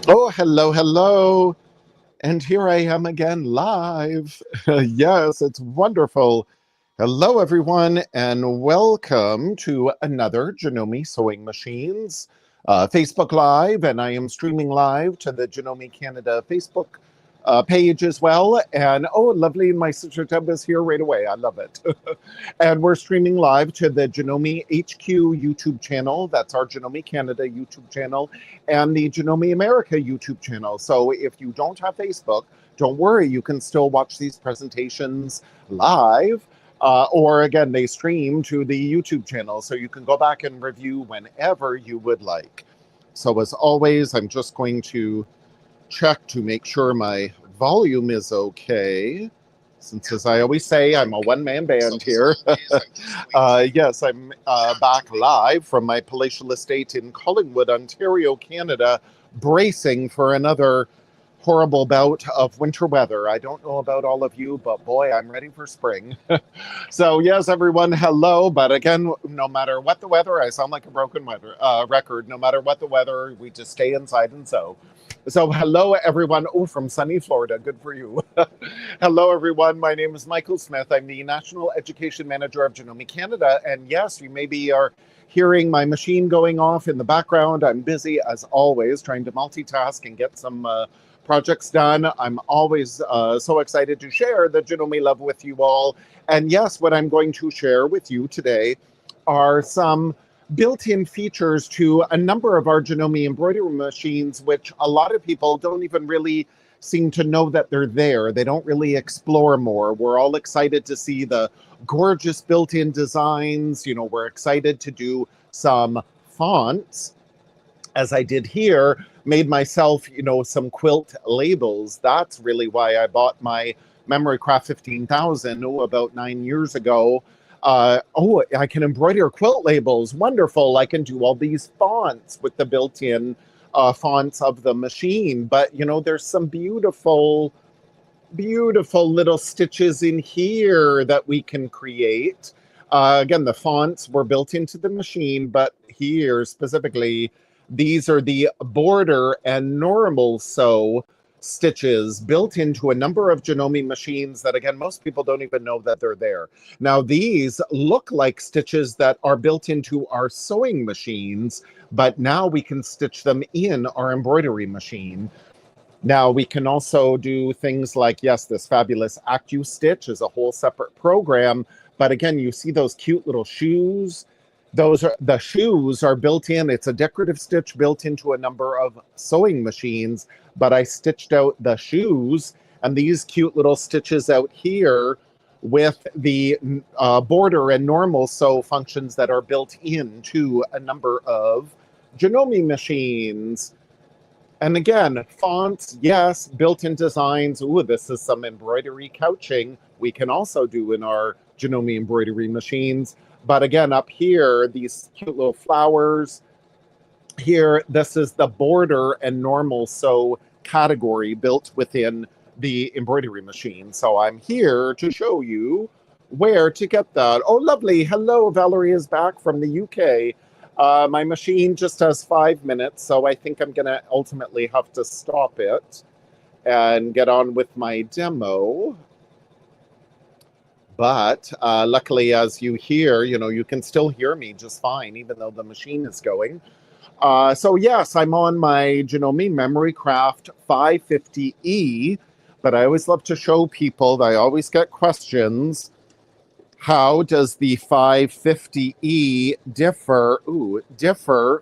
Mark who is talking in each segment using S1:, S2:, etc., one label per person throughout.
S1: Oh, hello, hello. And here I am again live. Yes, it's wonderful. Hello, everyone, and welcome to another Janome Sewing Machines Facebook Live. And I am streaming live to the Janome Canada Facebook page as well. And oh, lovely, my sister Deb is here right away. I love it. And we're streaming live to the Janome HQ YouTube channel. That's our Janome Canada YouTube channel and the Janome America YouTube channel. So if you don't have Facebook, don't worry, you can still watch these presentations live. Or again, they stream to the YouTube channel, so you can go back and review whenever you would like. So as always, I'm just going to check to make sure my volume is okay. Since, as I always say, I'm a one-man band here. Yes, I'm back live from my palatial estate in Collingwood, Ontario, Canada, bracing for another horrible bout of winter weather. I don't know about all of you, but boy, I'm ready for spring. So yes, everyone, hello. But again, no matter what the weather, I sound like a broken record. No matter what the weather, we just stay inside and sew. So hello, everyone. Oh, from sunny Florida. Good for you. Hello, everyone. My name is Michael Smith. I'm the National Education Manager of Janome Canada. And yes, you maybe are hearing my machine going off in the background. I'm busy, as always, trying to multitask and get some projects done. I'm always so excited to share the Janome love with you all. And yes, what I'm going to share with you today are some built-in features to a number of our Janome embroidery machines, which a lot of people don't even really seem to know that they're there. They don't really explore more. We're all excited to see the gorgeous built-in designs. You know, we're excited to do some fonts, as I did here, made myself, you know, some quilt labels. That's really why I bought my Memory Craft 15,000 about 9 years ago. Oh, I can embroider quilt labels. Wonderful. I can do all these fonts with the built-in fonts of the machine. But, you know, there's some beautiful, beautiful little stitches in here that we can create. Again, the fonts were built into the machine, but here specifically, these are the border and normal sew stitches built into a number of Janome machines that, again, most people don't even know that they're there. Now, these look like stitches that are built into our sewing machines, but now we can stitch them in our embroidery machine. Now, we can also do things like, yes, this fabulous AccuStitch is a whole separate program, but again, you see those cute little shoes? The shoes are built in. It's a decorative stitch built into a number of sewing machines, but I stitched out the shoes and these cute little stitches out here with the border and normal sew functions that are built into a number of Janome machines. And again, fonts, yes, built-in designs. Ooh, this is some embroidery couching we can also do in our Janome embroidery machines. But again, up here, these cute little flowers. Here, this is the border and normal sew category built within the embroidery machine. So I'm here to show you where to get that. Oh, lovely. Hello, Valerie is back from the UK. My machine just has 5 minutes, so I think I'm going to ultimately have to stop it and get on with my demo. But luckily, as you hear, you know, you can still hear me just fine, even though the machine is going. So yes, I'm on my Janome Memory Craft 550E, but I always love to show people, I always get questions, how does the 550E differ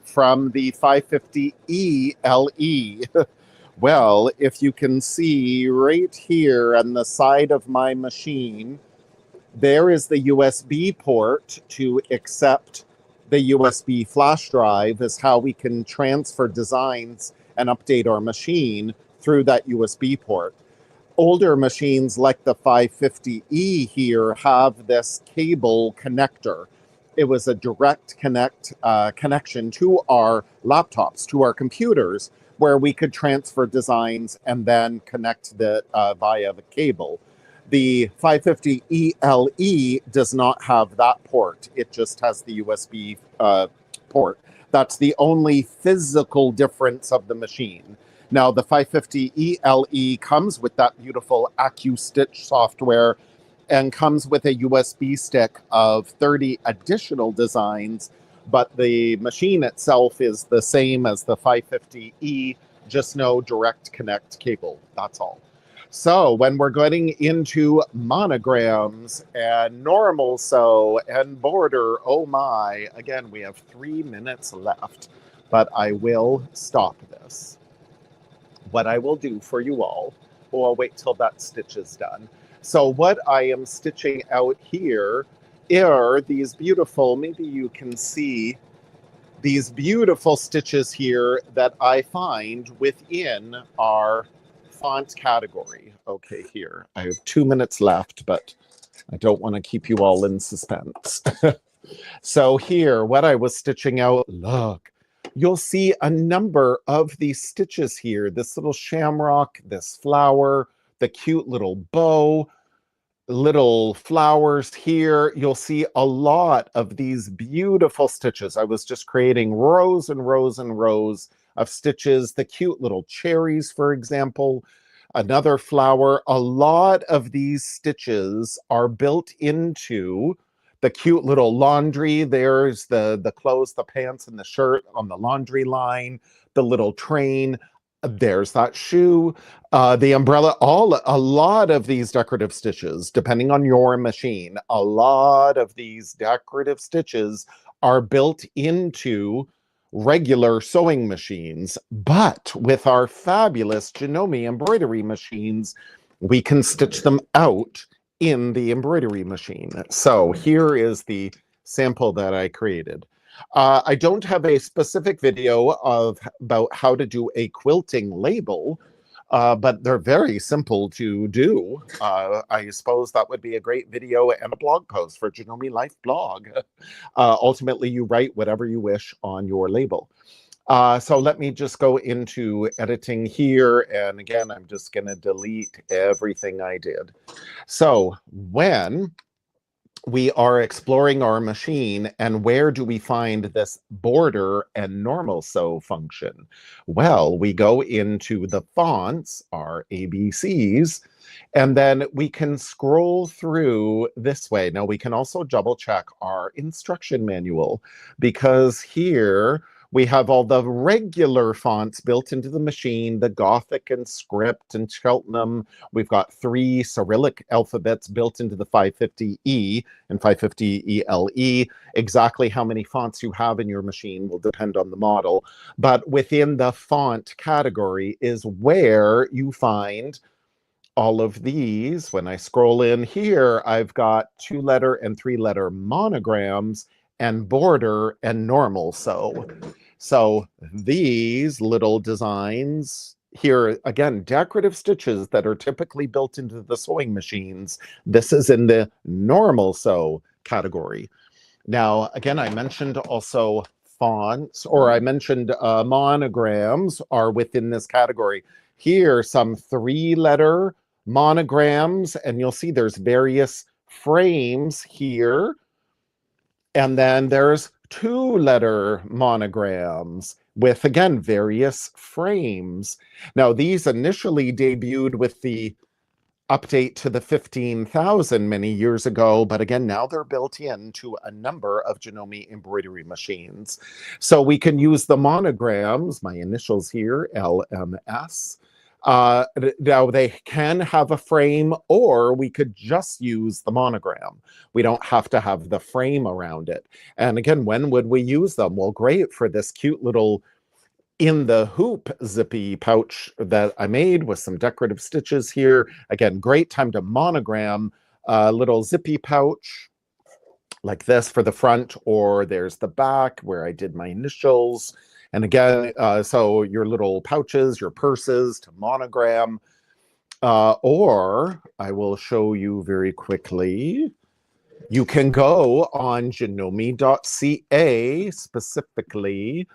S1: from the 550E LE? Well, if you can see right here on the side of my machine, there is the USB port to accept the USB flash drive, is how we can transfer designs and update our machine through that USB port. Older machines like the 550E here have this cable connector. It was a direct connection to our laptops, to our computers, where we could transfer designs and then connect the via the cable. The 550 ELE does not have that port. It just has the USB port. That's the only physical difference of the machine. Now, the 550 ELE comes with that beautiful AccuStitch software and comes with a USB stick of 30 additional designs, but the machine itself is the same as the 550E, just no direct connect cable. That's all. So when we're getting into monograms and normal sew and border, oh my, again, we have 3 minutes left, but I will stop this. What I will do for you all, oh, I'll wait till that stitch is done. So what I am stitching out here are these beautiful, maybe you can see, these beautiful stitches here that I find within our font category. Okay, here. I have 2 minutes left, but I don't want to keep you all in suspense. So here, what I was stitching out, look, you'll see a number of these stitches here. This little shamrock, this flower, the cute little bow, little flowers here. You'll see a lot of these beautiful stitches. I was just creating rows and rows and rows of stitches. The cute little cherries, for example, another flower. A lot of these stitches are built into the cute little laundry. There's the clothes, the pants, and the shirt on the laundry line, the little train. There's that shoe, the umbrella, a lot of these decorative stitches, depending on your machine, a lot of these decorative stitches are built into regular sewing machines. But with our fabulous Janome embroidery machines, we can stitch them out in the embroidery machine. So here is the sample that I created. I don't have a specific video about how to do a quilting label, but they're very simple to do. I suppose that would be a great video and a blog post for Janome Life blog. Ultimately, you write whatever you wish on your label. So let me just go into editing here. And again, I'm just going to delete everything I did. So when we are exploring our machine, and where do we find this border and normal sew function? Well, we go into the fonts, our ABCs, and then we can scroll through this way. Now, we can also double check our instruction manual, because here we have all the regular fonts built into the machine, the Gothic and Script and Cheltenham. We've got 3 Cyrillic alphabets built into the 550E and 550 ELE. Exactly how many fonts you have in your machine will depend on the model. But within the font category is where you find all of these. When I scroll in here, I've got 2-letter and 3-letter monograms and border and normal sew. So these little designs here, again, decorative stitches that are typically built into the sewing machines. This is in the normal sew category. Now, again, I mentioned also fonts, or I mentioned monograms are within this category. Here, some 3-letter monograms, and you'll see there's various frames here. And then there's 2-letter monograms with, again, various frames. Now, these initially debuted with the update to the 15,000 many years ago, but again, now they're built into a number of Janome embroidery machines. So we can use the monograms, my initials here, LMS. Now they can have a frame, or we could just use the monogram. We don't have to have the frame around it. And again, when would we use them? Well, great for this cute little in the hoop zippy pouch that I made with some decorative stitches here. Again, great time to monogram a little zippy pouch like this for the front, or there's the back where I did my initials. And again, so your little pouches, your purses to monogram, or I will show you very quickly. You can go on janome.ca specifically,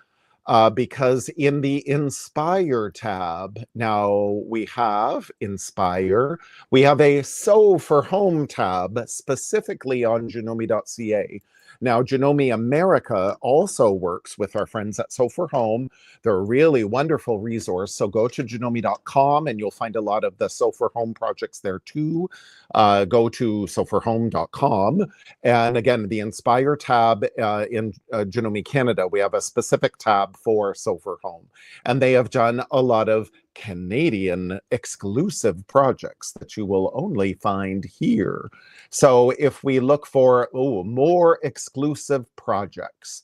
S1: because in the Inspire tab, now we have Inspire, we have a Sew for Home tab specifically on janome.ca. Now, Janome America also works with our friends at Sew for Home. They're a really wonderful resource. So go to janome.com and you'll find a lot of the Sew for Home projects there too. Go to sewforhome.com. And again, the Inspire tab in Janome Canada, we have a specific tab for Sew for Home. And they have done a lot of Canadian exclusive projects that you will only find here. So if we look for more exclusive projects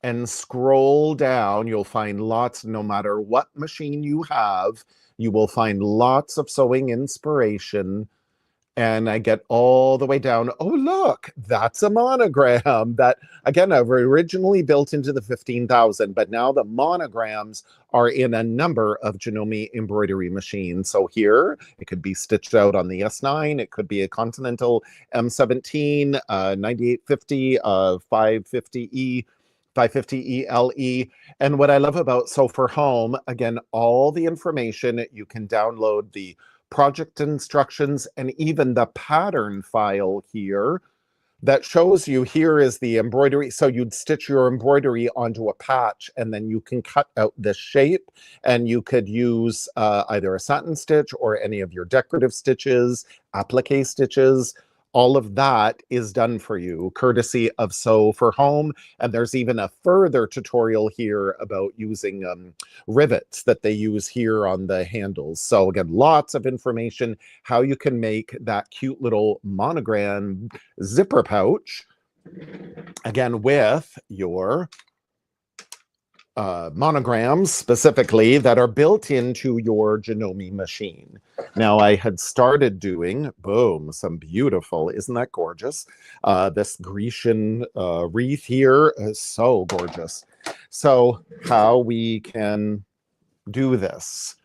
S1: and scroll down, you'll find lots, no matter what machine you have, you will find lots of sewing inspiration. And I get all the way down. Oh, look, that's a monogram that, again, I've originally built into the 15,000, but now the monograms are in a number of Janome embroidery machines. So here, it could be stitched out on the S9. It could be a Continental M17, 9850, 550E, 550 ELE. And what I love about Sew for Home, again, all the information, you can download the project instructions and even the pattern file here that shows you here is the embroidery. So you'd stitch your embroidery onto a patch and then you can cut out this shape and you could use either a satin stitch or any of your decorative stitches, applique stitches. All of that is done for you, courtesy of Sew for Home. And there's even a further tutorial here about using rivets that they use here on the handles. So again, lots of information, how you can make that cute little monogram zipper pouch, again, with your monograms specifically that are built into your Janome machine. Now I had started doing, boom, some beautiful, isn't that gorgeous? This Grecian wreath here is so gorgeous. So how we can do this.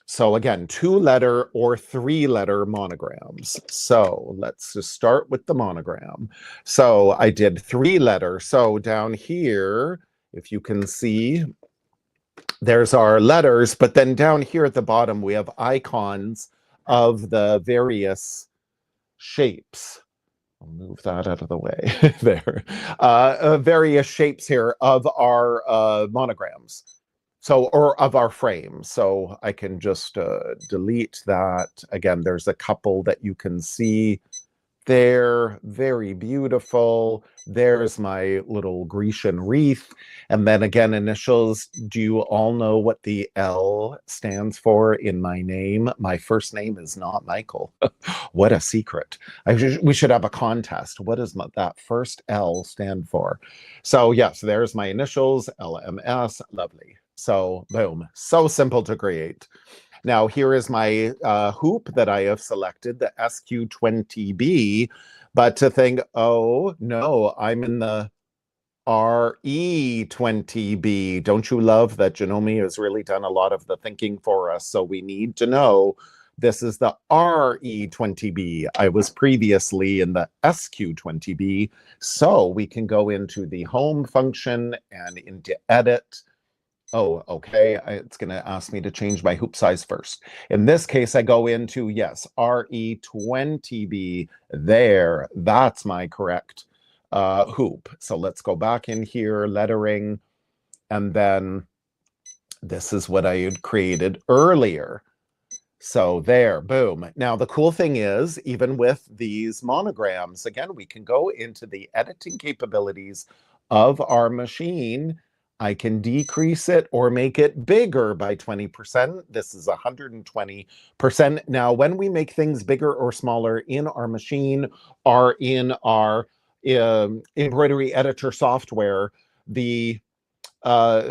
S1: So again, 2-letter or 3-letter monograms. So let's just start with the monogram. So I did 3-letter. So down here, if you can see, there's our letters, but then down here at the bottom, we have icons of the various shapes. I'll move that out of the way there. Various shapes here of our monograms. So, or of our frame. So I can just delete that. Again, there's a couple that you can see there, very beautiful. There's my little Grecian wreath. And then again, initials. Do you all know what the L stands for in my name? My first name is not Michael. What a secret. We should have a contest. What does that first L stand for? So yes, there's my initials, LMS, lovely. So boom, so simple to create. Now, here is my hoop that I have selected, the SQ20B, but to think, oh, no, I'm in the RE20B. Don't you love that Janome has really done a lot of the thinking for us? So we need to know this is the RE20B. I was previously in the SQ20B, so we can go into the home function and into edit. Oh, okay. It's going to ask me to change my hoop size first. In this case, I go into, yes, RE20B. There, that's my correct hoop. So let's go back in here, lettering, and then this is what I had created earlier. So there, boom. Now, the cool thing is, even with these monograms, again, we can go into the editing capabilities of our machine. I can decrease it or make it bigger by 20%. This is 120%. Now, when we make things bigger or smaller in our machine or in our embroidery editor software, the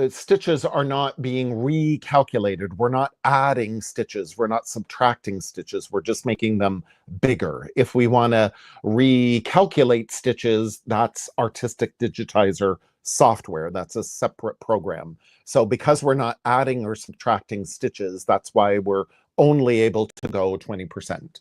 S1: stitches are not being recalculated. We're not adding stitches. We're not subtracting stitches. We're just making them bigger. If we want to recalculate stitches, that's Artistic Digitizer software. That's a separate program. So because we're not adding or subtracting stitches, that's why we're only able to go 20%.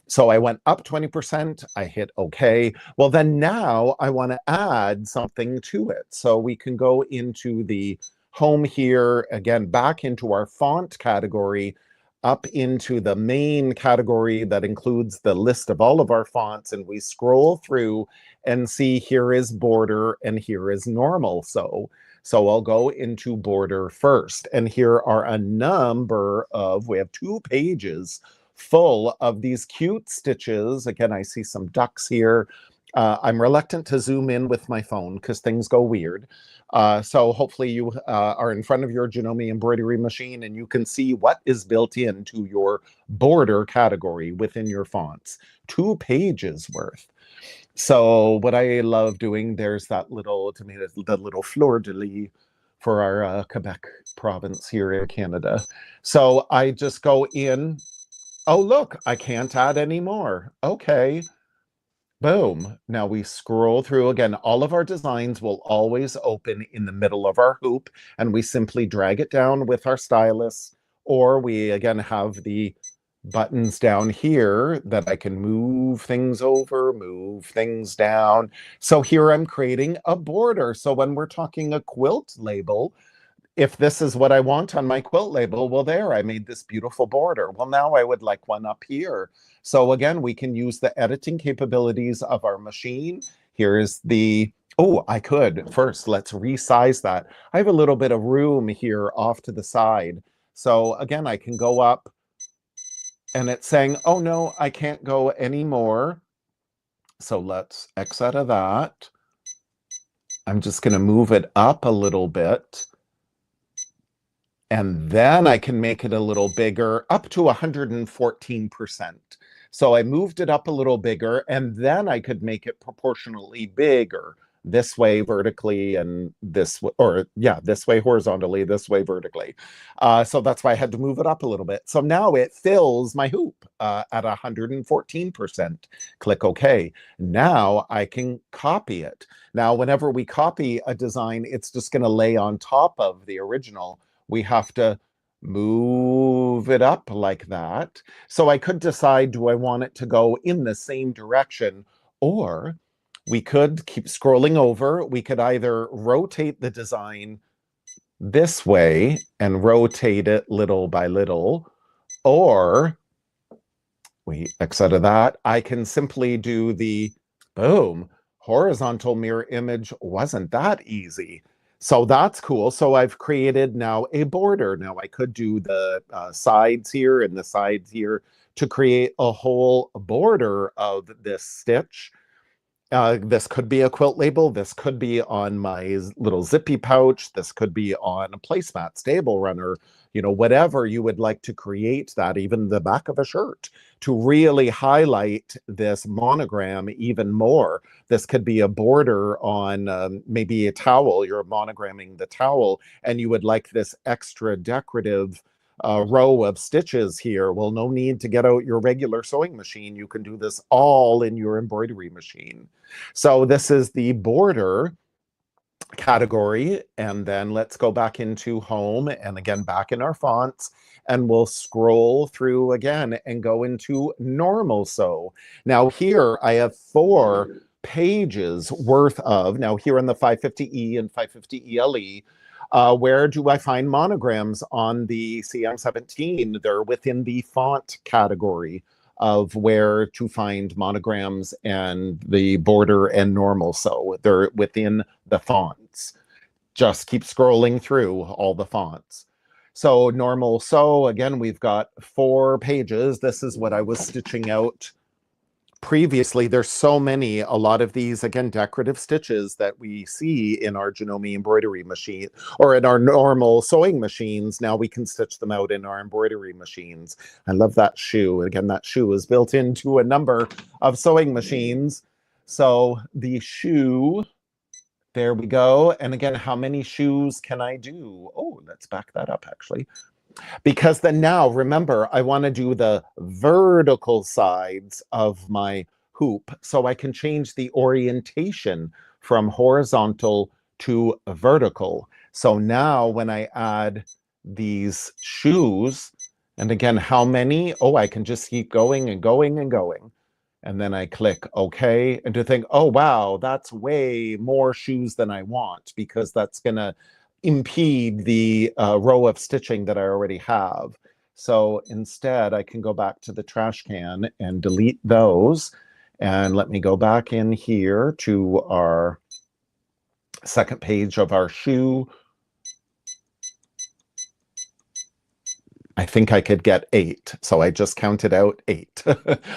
S1: So I went up 20%, I hit OK. Well, then now I want to add something to it. So we can go into the home here, again, back into our font category. up into the main category that includes the list of all of our fonts, and we scroll through and see here is border and here is normal sew. So I'll go into border first, and here are a number of, we have 2 pages full of these cute stitches. Again, I see some ducks here. I'm reluctant to zoom in with my phone because things go weird. So hopefully you are in front of your Janome embroidery machine and you can see what is built into your border category within your fonts. 2 pages worth. So what I love doing, there's that little, to me, the little fleur-de-lis for our Quebec province here in Canada. So I just go in. Oh, look, I can't add any more. Okay. Boom. Now we scroll through again. All of our designs will always open in the middle of our hoop, and we simply drag it down with our stylus, or we again have the buttons down here that I can move things over, move things down. So here I'm creating a border. So when we're talking a quilt label, if this is what I want on my quilt label, well, there, I made this beautiful border. Well, now I would like one up here. So again, we can use the editing capabilities of our machine. Here is the, oh, I could. First, let's resize that. I have a little bit of room here off to the side. So again, I can go up and it's saying, oh no, I can't go anymore. So let's X out of that. I'm just gonna move it up a little bit. And then I can make it a little bigger, up to 114%. So I moved it up a little bigger, and then I could make it proportionally bigger, this way vertically and this way, or yeah, this way horizontally, this way vertically. So that's why I had to move it up a little bit. So now it fills my hoop at 114%. Click OK. Now I can copy it. Now, whenever we copy a design, it's just going to lay on top of the original. We have to move it up like that. So I could decide, do I want it to go in the same direction, or we could keep scrolling over. We could either rotate the design this way and rotate it little by little, or we X out of that. I can simply do the boom, horizontal mirror image. Wasn't that easy? So that's cool. So I've created now a border. Now I could do the sides here and the sides here to create a whole border of this stitch. This could be a quilt label. This could be on my little zippy pouch. This could be on a placemat, stable runner, you know, whatever you would like to create that, even the back of a shirt, to really highlight this monogram even more. This could be a border on maybe a towel. You're monogramming the towel and you would like this extra decorative row of stitches here. Well, no need to get out your regular sewing machine. You can do this all in your embroidery machine. So this is the border category, and then let's go back into home and again back in our fonts, and we'll scroll through again and go into normal sew. Now here I have 4 pages worth of, now here in the 550E and 550 ELE, where do I find monograms on the CM17? They're within the font category of where to find monograms and the border and normal sew. They're within the fonts. Just keep scrolling through all the fonts. So normal sew, again, we've got 4 pages. This is what I was stitching out previously. There's so many, a lot of these, again, decorative stitches that we see in our Janome embroidery machine or in our normal sewing machines. Now we can stitch them out in our embroidery machines. I love that shoe. Again, that shoe is built into a number of sewing machines. So the shoe, there we go. And again, how many shoes can I do? Oh, let's back that up actually. Because then now, remember, I want to do the vertical sides of my hoop, so I can change the orientation from horizontal to vertical. So now when I add these shoes, and again, how many? Oh, I can just keep going and going and going. And then I click OK, and to think, oh, wow, that's way more shoes than I want, because that's going to impede the row of stitching that I already have. So instead, I can go back to the trash can and delete those. And let me go back in here to our second page of our shoe. I think I could get 8. So I just counted out 8.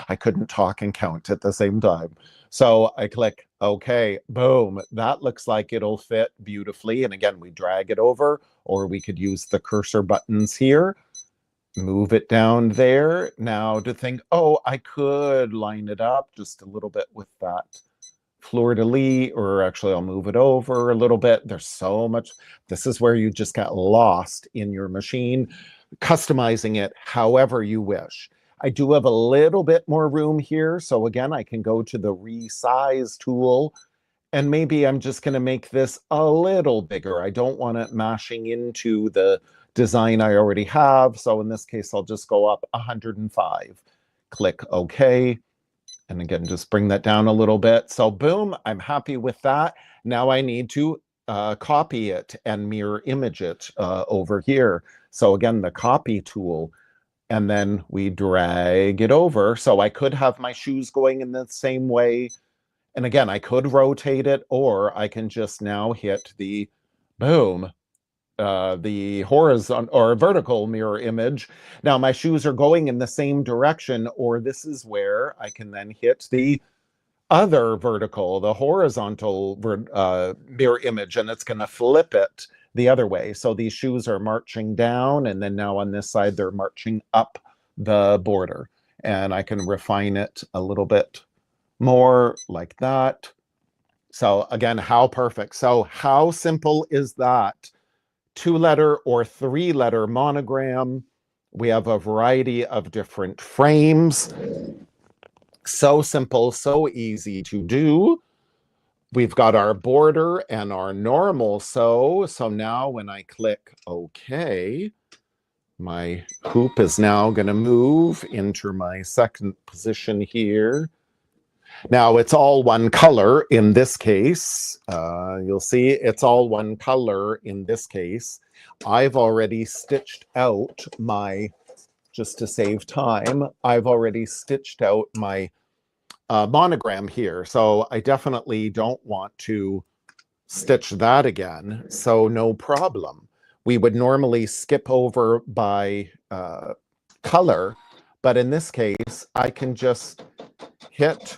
S1: I couldn't talk and count at the same time. So I click OK, boom. That looks like it'll fit beautifully. And again, we drag it over, or we could use the cursor buttons here. Move it down there. Now to think, oh, I could line it up just a little bit with that fleur-de-lis, or actually I'll move it over a little bit. There's so much. This is where you just get lost in your machine, customizing it however you wish. I do have a little bit more room here. So again, I can go to the resize tool, and maybe I'm just going to make this a little bigger. I don't want it mashing into the design I already have. So in this case, I'll just go up 105. Click OK. And again, just bring that down a little bit. So boom, I'm happy with that. Now I need to copy it and mirror image it over here. So again, the copy tool, and then we drag it over. So I could have my shoes going in the same way. And again, I could rotate it, or I can just now hit the boom, the horizontal or vertical mirror image. Now my shoes are going in the same direction, or this is where I can then hit the other vertical, the horizontal mirror image, and it's going to flip it the other way. So these shoes are marching down, and then now on this side, they're marching up the border. And I can refine it a little bit more like that. So again, how perfect. So how simple is that? 2-letter or 3-letter monogram. We have a variety of different frames. So simple, so easy to do. We've got our border and our normal sew. So now when I click OK, my hoop is now going to move into my second position here. Now it's all one color in this case. You'll see it's all one color in this case. I've already stitched out my, just to save time, I've already stitched out my monogram here. So I definitely don't want to stitch that again. So no problem. We would normally skip over by color, but in this case, I can just hit,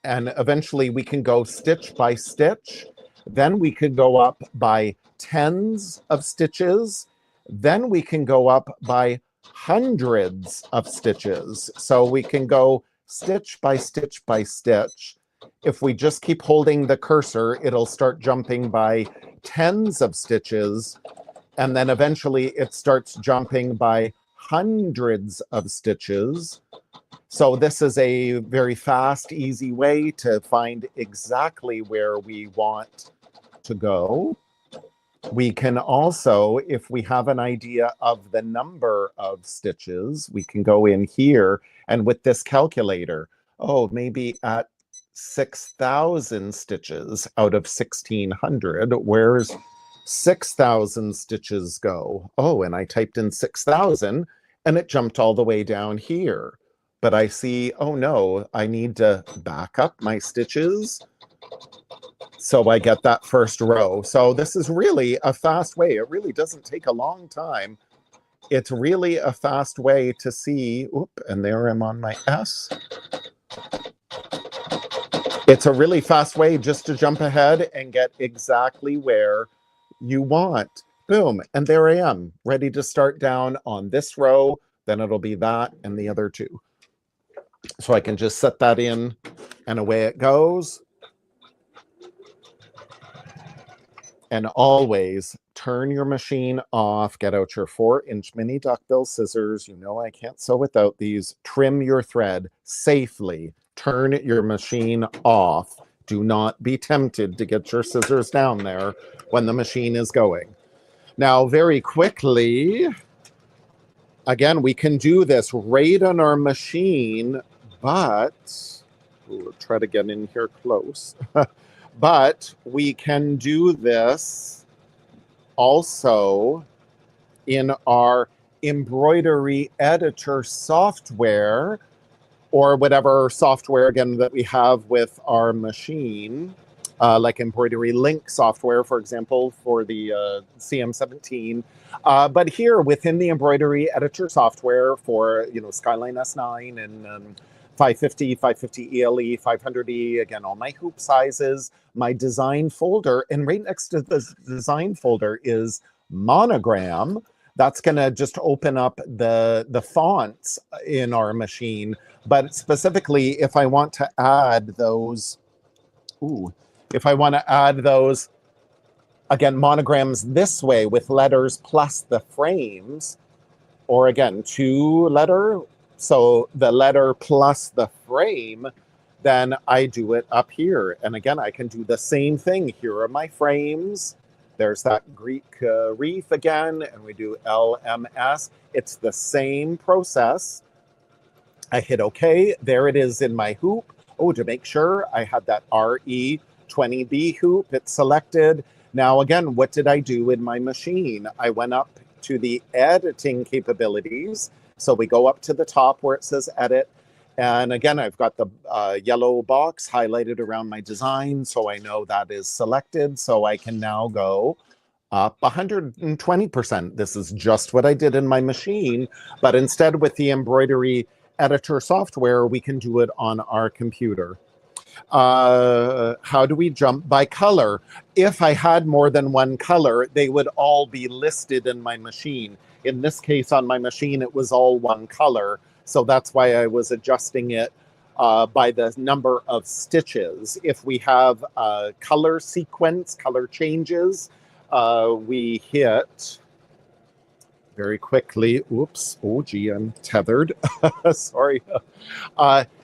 S1: and eventually we can go stitch by stitch. Then we could go up by tens of stitches. Then we can go up by hundreds of stitches. So we can go stitch by stitch by stitch. If we just keep holding the cursor, it'll start jumping by tens of stitches. And then eventually it starts jumping by hundreds of stitches. So this is a very fast, easy way to find exactly where we want to go. We can also, if we have an idea of the number of stitches, we can go in here and with this calculator, oh, maybe at 6,000 stitches out of 1,600, where's 6,000 stitches go? Oh, and I typed in 6,000 and it jumped all the way down here. But I see, oh no, I need to back up my stitches so I get that first row. So this is really a fast way. It really doesn't take a long time. It's really a fast way to see, and there I'm on my S. It's a really fast way just to jump ahead and get exactly where you want. Boom, and there I am, ready to start down on this row. Then it'll be that and the other two. So I can just set that in and away it goes. And always turn your machine off, get out your 4-inch mini duckbill scissors. You know I can't sew without these. Trim your thread safely. Turn your machine off. Do not be tempted to get your scissors down there when the machine is going. Now, very quickly, again, we can do this right on our machine, but we'll try to get in here close. But we can do this also in our embroidery editor software, or whatever software, again, that we have with our machine, like embroidery link software, for example, for the CM17. But here within the embroidery editor software for, Skyline S9 and 550, 550 ELE, 500E, again, all my hoop sizes, my design folder, and right next to the design folder is Monogram. That's going to just open up the fonts in our machine. But specifically, if I want to add those, again, monograms this way with letters plus the frames, or again, 2-letter, so the letter plus the frame, then I do it up here. And again, I can do the same thing. Here are my frames. There's that Greek wreath again, and we do LMS. It's the same process. I hit OK. There it is in my hoop. Oh, to make sure I had that RE20B hoop. It's selected. Now, again, what did I do in my machine? I went up to the editing capabilities. So we go up to the top where it says edit. And again, I've got the yellow box highlighted around my design, so I know that is selected. So I can now go up 120%. This is just what I did in my machine, but instead with the embroidery editor software, we can do it on our computer. How do we jump by color? If I had more than one color, they would all be listed in my machine. In this case, on my machine, it was all one color. So that's why I was adjusting it by the number of stitches. If we have a color sequence, color changes, we hit very quickly. Oops. Oh, gee, I'm tethered. Sorry.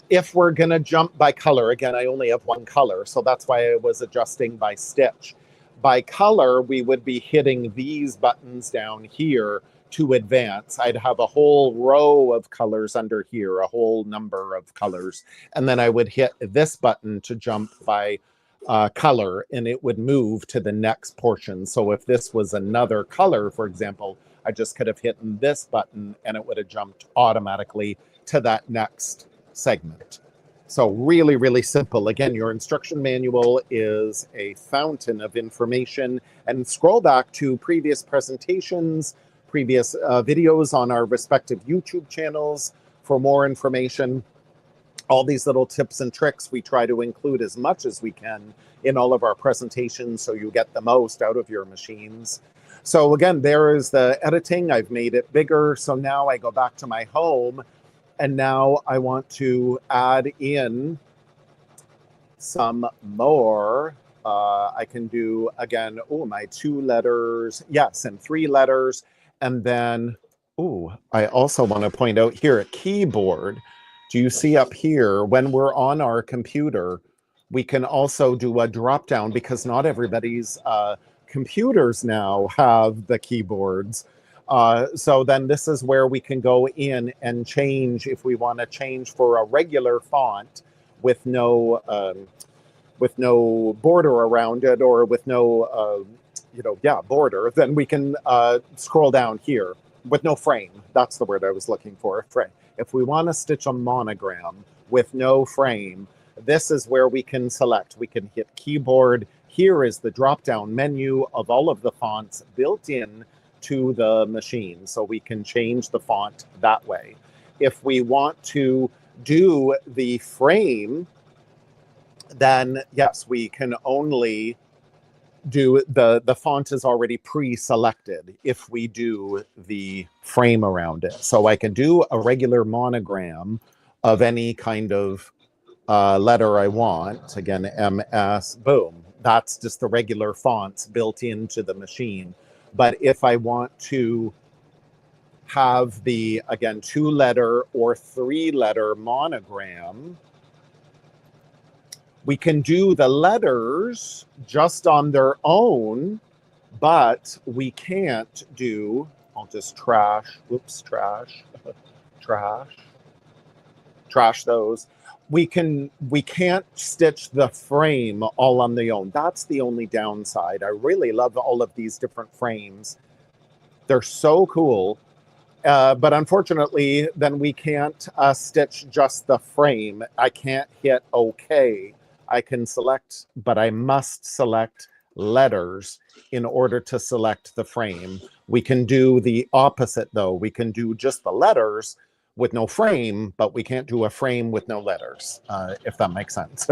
S1: If we're going to jump by color, again, I only have one color, so that's why I was adjusting by stitch. By color, we would be hitting these buttons down here to advance. I'd have a whole row of colors under here, a whole number of colors. And then I would hit this button to jump by color, and it would move to the next portion. So if this was another color, for example, I just could have hit this button and it would have jumped automatically to that next segment. So really, really simple. Again, your instruction manual is a fountain of information. And scroll back to previous presentations, previous videos on our respective YouTube channels for more information. All these little tips and tricks we try to include as much as we can in all of our presentations so you get the most out of your machines. So again, there is the editing. I've made it bigger. So now I go back to my home, and now I want to add in some more. I can do, again, my 2 letters, yes, and 3 letters. And then, I also want to point out here, a keyboard. Do you see up here, when we're on our computer, we can also do a drop down because not everybody's computers now have the keyboards. So then this is where we can go in and change if we want to change for a regular font with no border around it, or with no border. Then we can scroll down here with no frame. That's the word I was looking for, frame. If we want to stitch a monogram with no frame, this is where we can select. We can hit keyboard. Here is the drop-down menu of all of the fonts built in to the machine, so we can change the font that way. If we want to do the frame, then yes, we can only do the font is already pre-selected if we do the frame around it. So I can do a regular monogram of any kind of letter I want. Again, MS, boom. That's just the regular fonts built into the machine. But if I want to have the, again, 2-letter or 3-letter monogram, we can do the letters just on their own, but we can't do, I'll just trash those. We can't stitch the frame all on their own. That's the only downside. I really love all of these different frames. They're so cool. But unfortunately, then we can't stitch just the frame. I can't hit OK. I can select, but I must select letters in order to select the frame. We can do the opposite, though. We can do just the letters with no frame, but we can't do a frame with no letters, if that makes sense.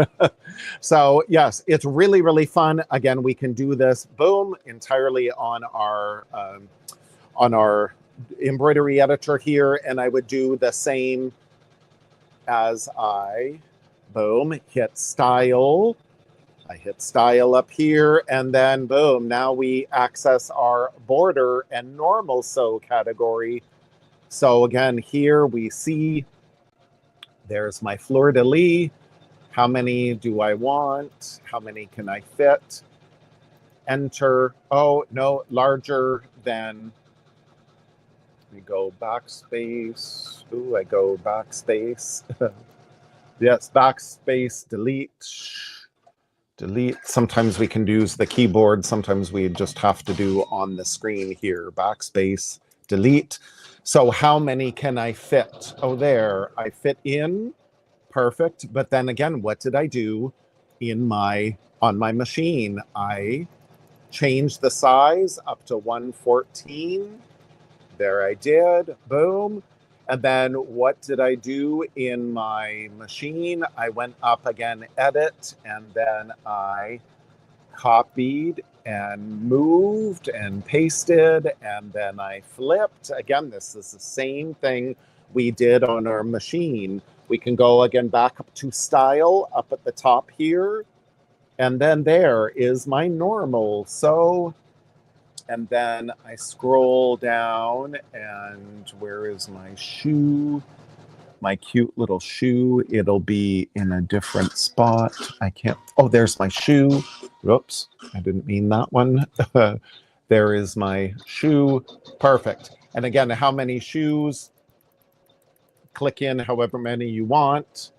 S1: So yes, it's really, really fun. Again, we can do this, boom, entirely on our embroidery editor here, and I would do the same as I, boom, hit style. I hit style up here, and then boom, now we access our border and normal sew category. So again, here we see there's my fleur-de-lis. How many do I want? How many can I fit? Enter. Oh, no, larger than. We go backspace. Ooh, I go backspace. Yes, backspace, delete. Delete. Sometimes we can use the keyboard. Sometimes we just have to do on the screen here. Backspace, delete. So how many can I fit? Oh, there. I fit in. Perfect. But then again, what did I do on my machine? I changed the size up to 114. There I did, boom. And then what did I do in my machine? I went up again, edit, and then I copied and moved and pasted, and then I flipped. Again, this is the same thing we did on our machine. We can go again back up to style up at the top here. And then there is my normal. So and then I scroll down, and where is my shoe? My cute little shoe. It'll be in a different spot. I can't. Oh, there's my shoe. Whoops, I didn't mean that one. There is my shoe. Perfect. And again, how many shoes? Click in however many you want.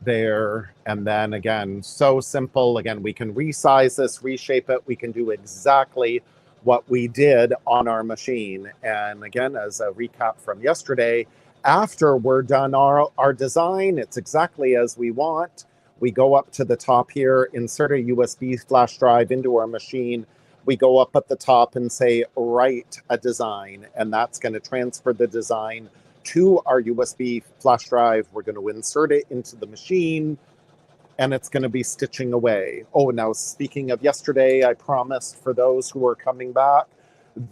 S1: There, and then again, so simple. Again, we can resize this, reshape it. We can do exactly what we did on our machine. And again, as a recap from yesterday, after we're done our design, it's exactly as we want. We go up to the top here, insert a USB flash drive into our machine. We go up at the top and say, write a design, and that's going to transfer the design to our USB flash drive. We're going to insert it into the machine, and it's going to be stitching away. Oh, now speaking of yesterday, I promised for those who are coming back,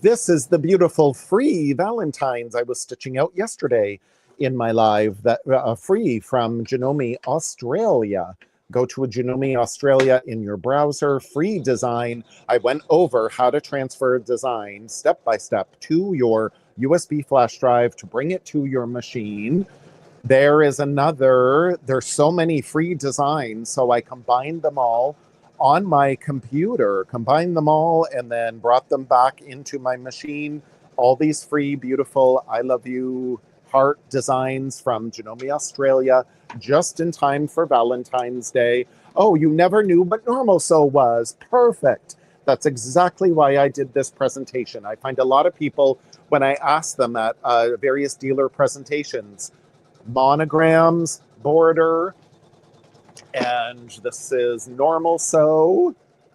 S1: this is the beautiful free Valentine's I was stitching out yesterday in my live, that free from Janome, Australia. Go to a Janome Australia in your browser, free design. I went over how to transfer a design step by step to your USB flash drive to bring it to your machine. There is another, there's so many free designs, so I combined them all on my computer, combined them all, and then brought them back into my machine. All these free, beautiful, I love you heart designs from Janome Australia, just in time for Valentine's Day. Oh, you never knew what normal sew was. Perfect. That's exactly why I did this presentation. I find a lot of people, when I ask them at various dealer presentations, monograms, border, and this is normal sew.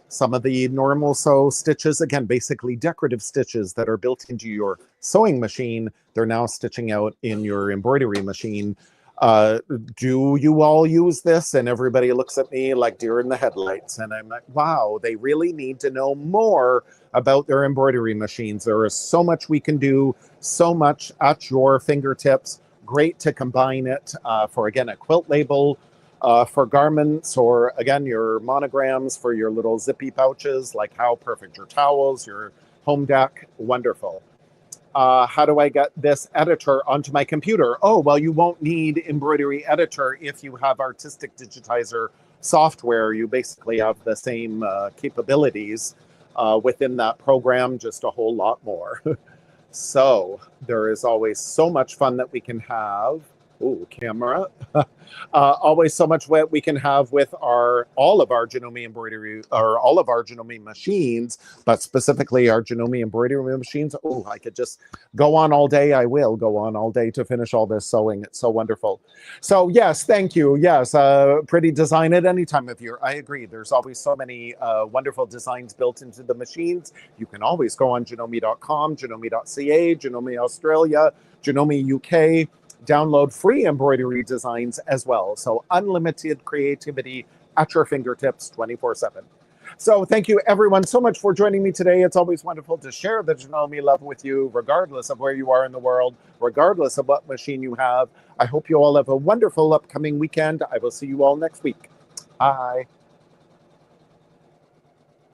S1: Some of the normal sew stitches, again, basically decorative stitches that are built into your sewing machine, they're now stitching out in your embroidery machine. Do you all use this? And everybody looks at me like deer in the headlights. And I'm like, wow, they really need to know more about their embroidery machines. There is so much we can do, so much at your fingertips. Great to combine it for, again, a quilt label, for garments, or again, your monograms for your little zippy pouches, like how perfect your towels, your home deck, wonderful. How do I get this editor onto my computer? Oh, well, you won't need embroidery editor if you have artistic digitizer software. You basically have the same capabilities within that program, just a whole lot more. So there is always so much fun that we can have Ooh, camera. Always so much what we can have with all of our Janome embroidery, or all of our Janome machines, but specifically our Janome embroidery machines. Oh, I could just go on all day. I will go on all day to finish all this sewing. It's so wonderful. So yes, thank you. Yes, pretty design at any time of year. I agree. There's always so many wonderful designs built into the machines. You can always go on janome.com, janome.ca, Janome Australia, Janome UK. Download free embroidery designs as well. So unlimited creativity at your fingertips 24/7. So thank you everyone so much for joining me today. It's always wonderful to share the Janome love with you, regardless of where you are in the world, regardless of what machine you have. I hope you all have a wonderful upcoming weekend. I will see you all next week. Bye.